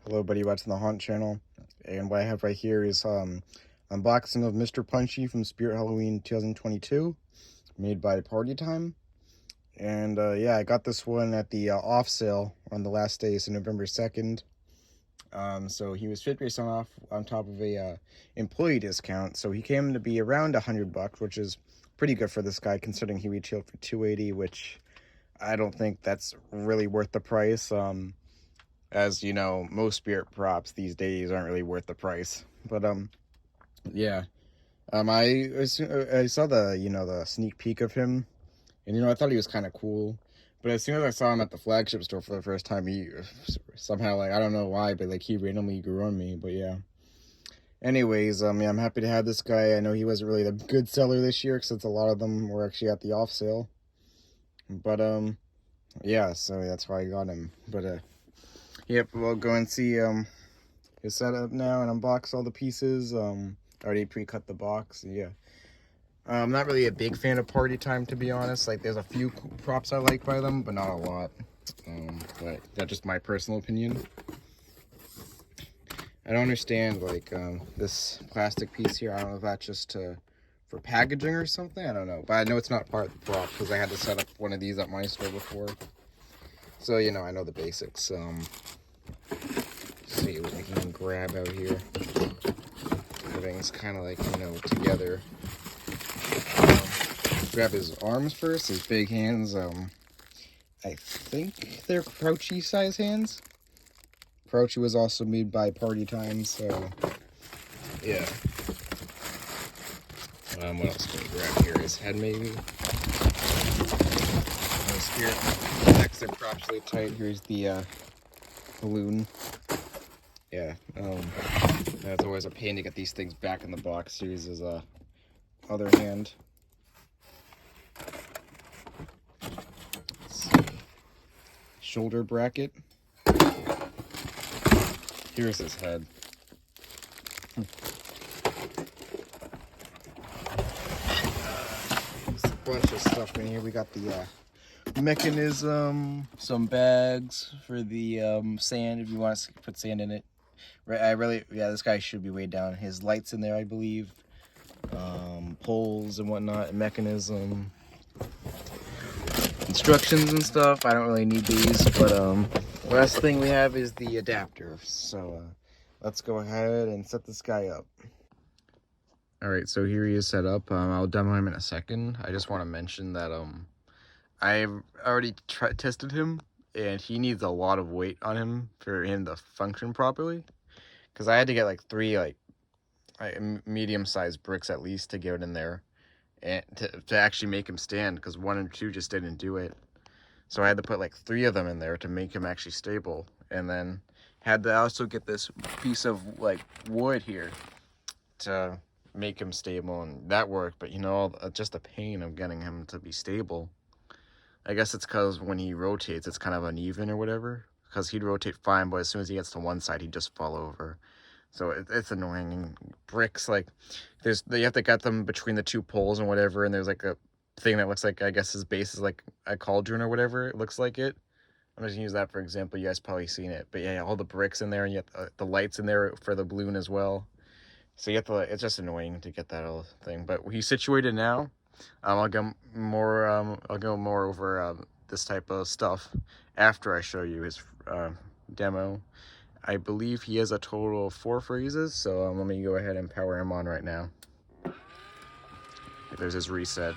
Hello, buddy. Watching the Haunt channel, and what I have right here is unboxing of Mr. Punchy from Spirit Halloween 2022, made by Party Time. And yeah, I got this one at the off sale on the last day, so November 2nd. So he was 50% off on top of a employee discount, so he came to be around $100, which is pretty good for this guy considering he retailed for $280, which I don't think that's really worth the price. As you know, most spirit props these days aren't really worth the price. But yeah. I saw the the sneak peek of him, and I thought he was kind of cool. But as soon as I saw him at the flagship store for the first time, he somehow, like, I don't know why, but like he randomly grew on me. But yeah. Anyways, yeah, I'm happy to have this guy. I know he wasn't really the good seller this year since a lot of them were actually at the off sale. But yeah, so that's why I got him. But yep, we'll go and see his setup now and unbox all the pieces. I already pre-cut the box. Yeah. I'm not really a big fan of Party Time, to be honest. Like, there's a few props I like by them, but not a lot. But that's just my personal opinion. I don't understand, like, this plastic piece here. I don't know if that's just for packaging or something. I don't know. But I know it's not part of the prop because I had to set up one of these at my store before. So, I know the basics. See what we can grab out here. Everything's kind of like, together. Grab his arms first, his big hands. I think they're Punchy size hands. Punchy was also made by Party Time, so yeah. What else can we grab here? His head, maybe. His spirit necks are props really tight. Here's the balloon. Yeah. That's always a pain to get these things back in the box. Here's his other hand. Shoulder bracket. Here's his head. There's a bunch of stuff in here. We got the mechanism, some bags for the sand if you want to put sand in it. Yeah, this guy should be weighed down. His lights in there, I believe. Poles and whatnot, mechanism. Instructions and stuff. I don't really need these, but last thing we have is the adapter. So let's go ahead and set this guy up. All right, so here he is set up. I'll demo him in a second. I just want to mention that I've already tested him, and he needs a lot of weight on him for him to function properly. Because I had to get like 3 medium-sized bricks at least to get it in there. And to actually make him stand, because 1 and 2 just didn't do it. So I had to put like 3 of them in there to make him actually stable, and then had to also get this piece of like wood here to make him stable, and that worked. But just the pain of getting him to be stable. I guess it's because when he rotates, it's kind of uneven or whatever. Because he'd rotate fine, but as soon as he gets to one side, he'd just fall over. So it's annoying. And bricks, like, you have to get them between the 2 poles and whatever, and there's like a thing that looks like, I guess his base is like a cauldron or whatever. It looks like it. I'm just gonna use that for example. You guys probably seen it. But yeah, all the bricks in there, and you have the lights in there for the balloon as well. So you have to, it's just annoying to get that whole thing. But he's situated now. I'll go more over this type of stuff after I show you his demo. I believe he has a total of 4 freezes, so let me go ahead and power him on right now. There's his reset.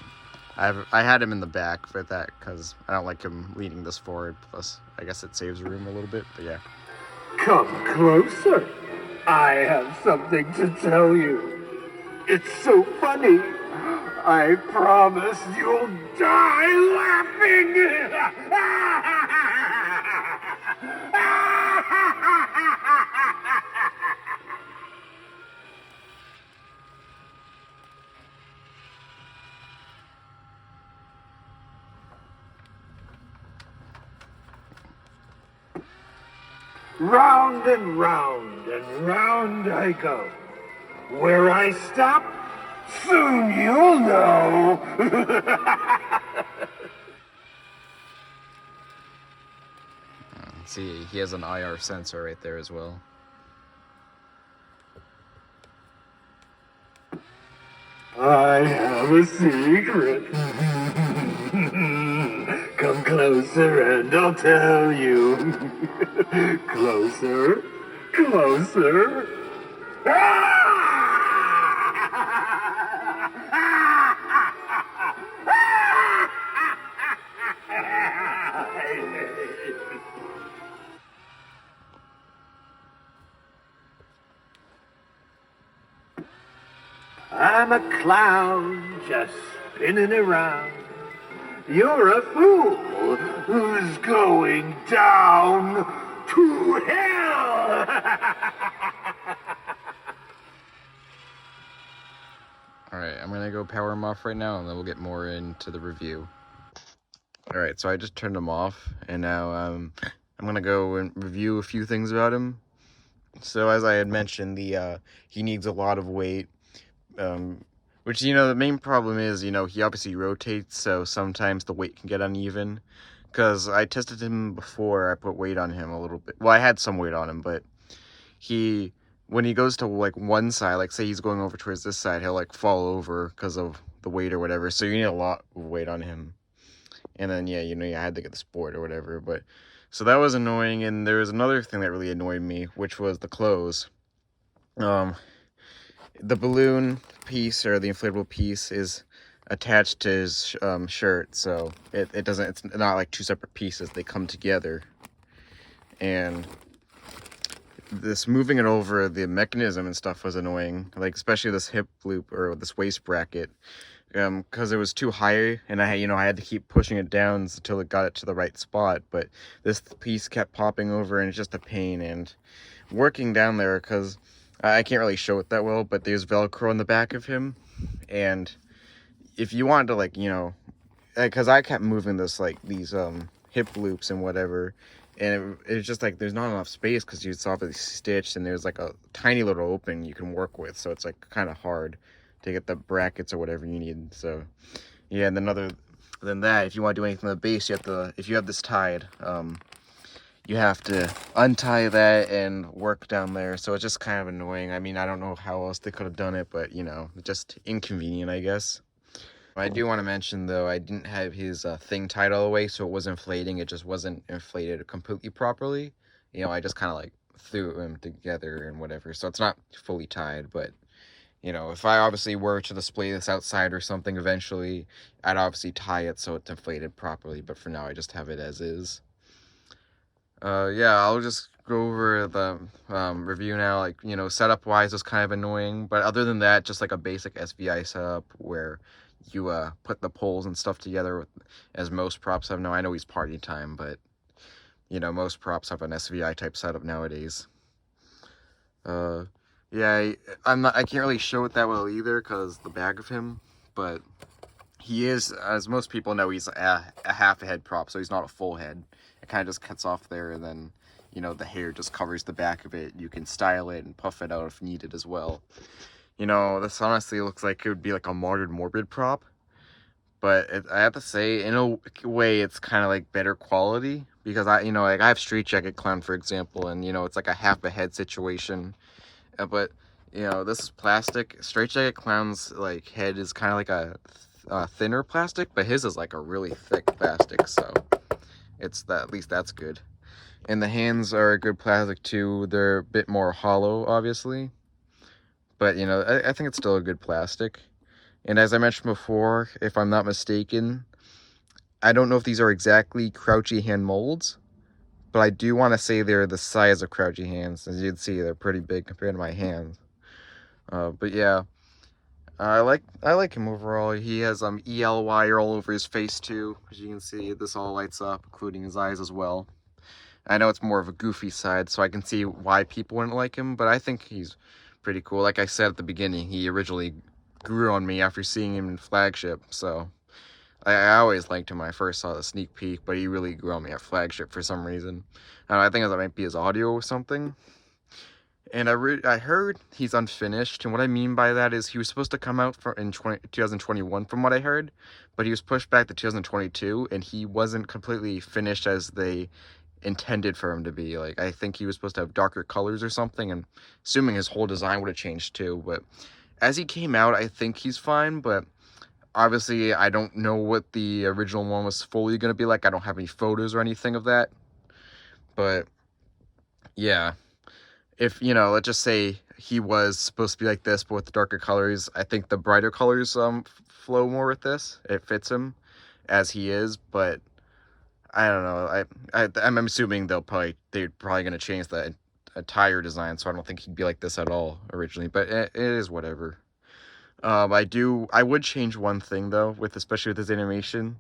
I had him in the back for that because I don't like him leaning this forward. Plus, I guess it saves room a little bit, but yeah. Come closer. I have something to tell you. It's so funny. I promise you'll die laughing. Round and round and round I go. Where I stop, soon you'll know. see, he has an IR sensor right there as well. I have a secret. Come closer and I'll tell you. Closer, closer. I'm a clown just spinning around. You're a fool who's going down to hell. Alright, I'm gonna go power him off right now, and then we'll get more into the review. Alright, so I just turned him off, and now I'm gonna go and review a few things about him. So as I had mentioned, he needs a lot of weight, which, the main problem is, he obviously rotates, so sometimes the weight can get uneven. Because I tested him before I put weight on him a little bit. Well, I had some weight on him, but when he goes to, like, one side, like, say he's going over towards this side, he'll, like, fall over because of the weight or whatever. So you need a lot of weight on him. And then, yeah, you had to get the sport or whatever. But so that was annoying. And there was another thing that really annoyed me, which was the clothes. The balloon piece, or the inflatable piece, is attached to his shirt, so it's not like two separate pieces, they come together. And this moving it over the mechanism and stuff was annoying, like especially this hip loop or this waist bracket, because it was too high, and I had to keep pushing it down until it got it to the right spot. But this piece kept popping over, and it's just a pain. And working down there, because I can't really show it that well, but there's Velcro on the back of him, and if you wanted to, like, because I kept moving these hip loops and whatever, and it's just like there's not enough space because it's obviously stitched, and there's like a tiny little opening you can work with, so it's like kind of hard to get the brackets or whatever you need. So yeah, and then other than that, if you want to do anything on the base, if you have this tied, you have to untie that and work down there. So it's just kind of annoying. I mean, I don't know how else they could have done it, but just inconvenient, I guess. I do want to mention, though, I didn't have his thing tied all the way, so it was inflating. It just wasn't inflated completely properly. I just kind of like threw them together and whatever, so it's not fully tied. But if I obviously were to display this outside or something eventually, I'd obviously tie it so it's inflated properly. But for now, I just have it as is. Yeah, I'll just go over the review now. Like, setup wise was kind of annoying, but other than that, just like a basic SVI setup where you put the poles and stuff together, as most props have now. I know he's party time, but most props have an SVI type setup nowadays. Yeah, I can't really show it that well either because the back of him, but he is, as most people know, he's a half a head prop, so he's not a full head. It kind of just cuts off there, and then the hair just covers the back of it. You can style it and puff it out if needed as well. This honestly looks like it would be like a modern morbid prop, but I have to say, in a way, it's kind of like better quality, because I have Street Jacket Clown, for example, and it's like a half a head situation, but this is plastic. Straight Jacket Clown's like head is kind of like a thinner plastic, but his is like a really thick plastic, so at least that's good. And the hands are a good plastic too. They're a bit more hollow, obviously, but I think it's still a good plastic. And as I mentioned before, if I'm not mistaken, I don't know if these are exactly Crouchy hand molds, but I do want to say they're the size of Crouchy hands. As you can see, they're pretty big compared to my hands. But yeah, I like him overall. He has EL wire all over his face too. As you can see, this all lights up, including his eyes as well. I know it's more of a goofy side, so I can see why people wouldn't like him, but I think he's pretty cool. Like I said at the beginning, he originally grew on me after seeing him in Flagship, so I always liked him when I first saw the sneak peek, but he really grew on me at Flagship for some reason. I think that might be his audio or something. And I heard he's unfinished, and what I mean by that is he was supposed to come out in 2021 from what I heard, but he was pushed back to 2022, and he wasn't completely finished as they intended for him to be. Like, I think he was supposed to have darker colors or something, and assuming his whole design would have changed too. But as he came out, I think he's fine, but obviously I don't know what the original one was fully going to be like. I don't have any photos or anything of that. But yeah, if, you know, let's just say he was supposed to be like this, but with the darker colors, I think the brighter colors flow more with this. It fits him as he is, but I don't know. I'm assuming they're probably going to change the entire design, so I don't think he'd be like this at all originally. But it is whatever. I would change one thing though, especially with his animation,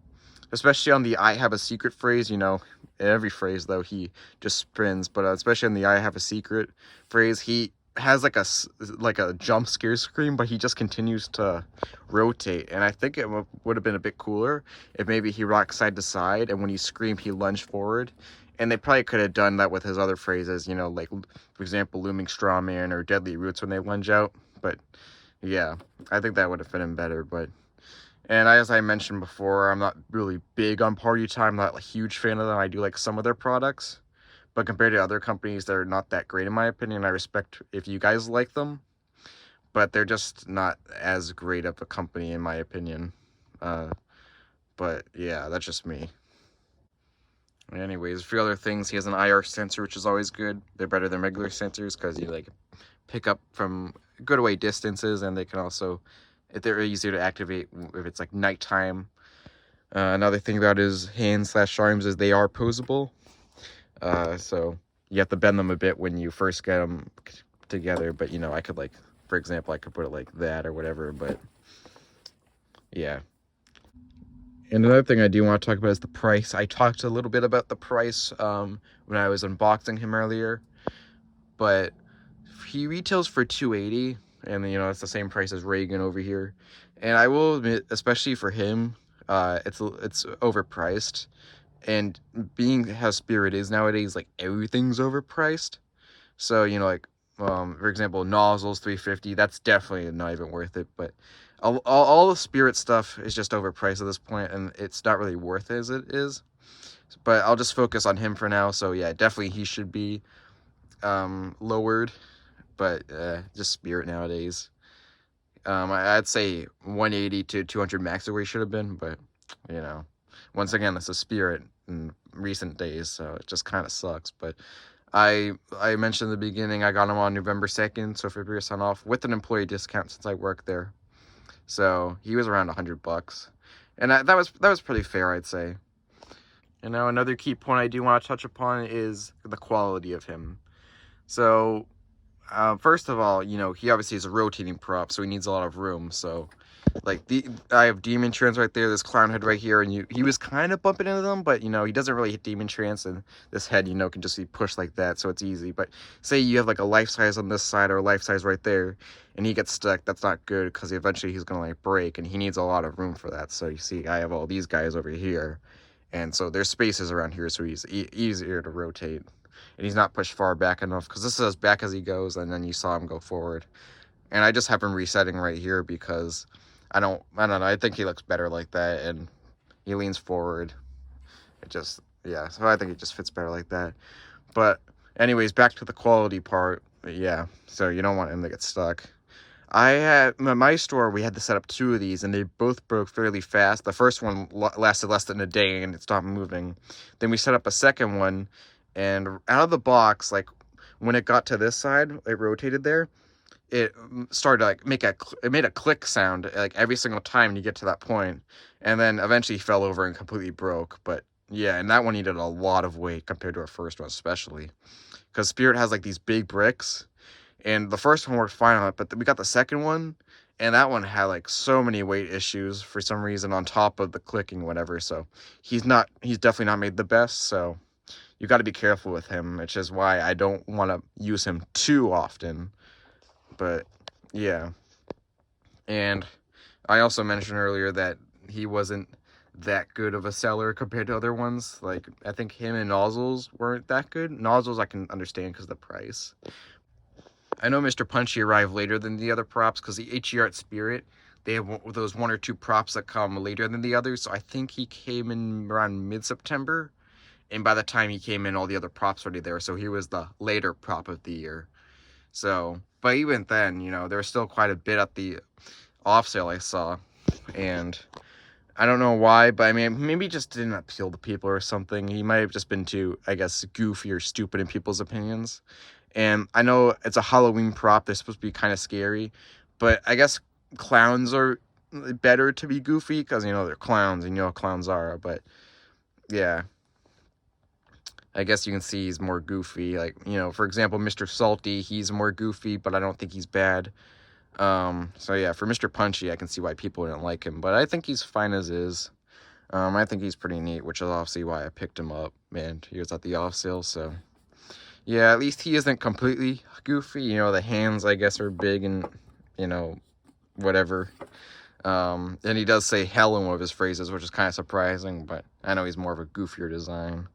especially on the "I have a secret" phrase. You know, in every phrase though he just spins, but especially on the "I have a secret" phrase, he has like a jump scare scream, but he just continues to rotate. And I think it would have been a bit cooler if maybe he rocked side to side, and when he screamed, he lunged forward. And they probably could have done that with his other phrases, you know, like for example, "Looming Strawman" or "Deadly Roots" when they lunge out, but. Yeah, I think that would have fit him better, and as I mentioned before, I'm not really big on Party Time, not a huge fan of them. I do like some of their products, but compared to other companies, they're not that great in my opinion. I respect if you guys like them, but they're just not as great of a company in my opinion. But yeah, that's just me. Anyways, a few other things. He has an IR sensor, which is always good. They're better than regular sensors because you like pick up from good away distances, and they can also, they're easier to activate if it's like nighttime. Another thing about his hands/arms is they are posable, so you have to bend them a bit when you first get them together, but you know, I could, like, for example, I could put it like that or whatever, but yeah. And another thing I do want to talk about is the price. I talked a little bit about the price when I was unboxing him earlier, but he retails for $280, and you know, it's the same price as Reagan over here. And I will admit, especially for him, it's overpriced. And being how Spirit is nowadays, like everything's overpriced. So you know, like for example, nozzles 350. That's definitely not even worth it. But all the Spirit stuff is just overpriced at this point, and it's not really worth it as it is. But I'll just focus on him for now. So yeah, definitely he should be lowered. But just Spirit nowadays. I'd say 180 to 200 max is where he should have been, but you know, once again, this is Spirit in recent days, so it just kind of sucks. But I mentioned in the beginning, I got him on November 2nd, so 50% off with an employee discount since I work there. So he was around $100, and that was pretty fair, I'd say. And now another key point I do want to touch upon is the quality of him. So first of all, you know, he obviously is a rotating prop, so he needs a lot of room. So, like, I have Demon Trance right there, this Clown head right here, and he was kind of bumping into them, but, you know, he doesn't really hit Demon Trance, and this head, you know, can just be pushed like that, so it's easy. But say you have, like, a life size on this side or a life size right there, and he gets stuck, that's not good, because eventually he's going to, like, break, and he needs a lot of room for that. So, you see, I have all these guys over here, and so there's spaces around here, so he's easier to rotate. And he's not pushed far back enough, because this is as back as he goes, and then you saw him go forward. And I just have him resetting right here because I don't know, I think he looks better like that, and he leans forward. It just, yeah, so I think it just fits better like that. But anyways, back to the quality part. Yeah, so you don't want him to get stuck. I had, in my store, we had to set up 2 of these, and they both broke fairly fast. The first one lasted less than a day, and it stopped moving. Then we set up a second one, and out of the box, like, when it got to this side, it rotated there, it started to, like, it made a click sound, like, every single time you get to that point, and then eventually fell over and completely broke. But yeah, and that one needed a lot of weight compared to our first one, especially because Spirit has, like, these big bricks, and the first one worked fine on it, but we got the second one, and that one had, like, so many weight issues for some reason on top of the clicking, whatever. So he's definitely not made the best, so you got to be careful with him, which is why I don't want to use him too often. But yeah, and I also mentioned earlier that he wasn't that good of a seller compared to other ones. Like, I think him and Nozzles weren't that good. Nozzles I can understand because of the price. I know Mr. Punchy arrived later than the other props because the HE Art Spirit, they have those 1 or 2 props that come later than the others. So I think he came in around mid-September. And by the time he came in, all the other props were already there, so he was the later prop of the year. So, but even then, you know, there was still quite a bit at the off sale I saw, and I don't know why, but I mean, maybe he just didn't appeal to people or something. He might have just been too, I guess, goofy or stupid in people's opinions. And I know it's a Halloween prop, they're supposed to be kind of scary, but I guess clowns are better to be goofy because, you know, they're clowns and you know how clowns are. But yeah, I guess you can see he's more goofy. Like, you know, for example, Mr. Salty, he's more goofy, but I don't think he's bad. So yeah, for Mr. Punchy, I can see why people didn't like him, but I think he's fine as is. I think he's pretty neat, which is obviously why I picked him up, and he was at the off sale, so yeah, at least he isn't completely goofy. You know, the hands, I guess, are big and, you know, whatever. And he does say hell in one of his phrases, which is kind of surprising, but I know he's more of a goofier design.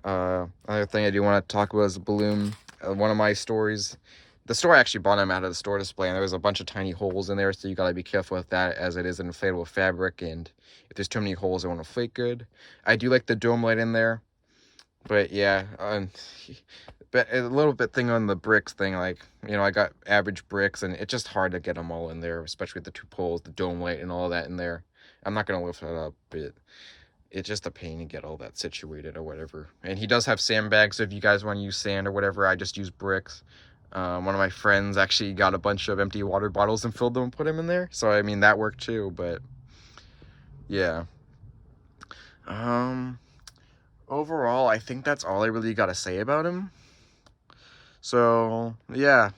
Another thing I do want to talk about is the balloon. One of my stories, the store actually bought him out of the store display, and there was a bunch of tiny holes in there, so you gotta be careful with that, as it is an inflatable fabric, and if there's too many holes, it won't inflate good. I do like the dome light in there, but yeah, but a little bit thing on the bricks thing, like, you know, I got average bricks, and it's just hard to get them all in there, especially with the two poles, the dome light, and all that in there. I'm not gonna lift that up, but it's just a pain to get all that situated or whatever. And he does have sandbags, so if you guys want to use sand or whatever, I just use bricks. One of my friends actually got a bunch of empty water bottles and filled them and put them in there. So, I mean, that worked too, but yeah. Overall, I think that's all I really got to say about him. So, yeah.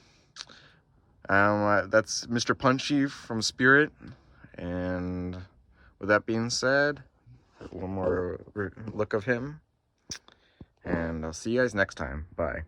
That's Mr. Punchy from Spirit. And with that being said, one more look of him. And I'll see you guys next time. Bye.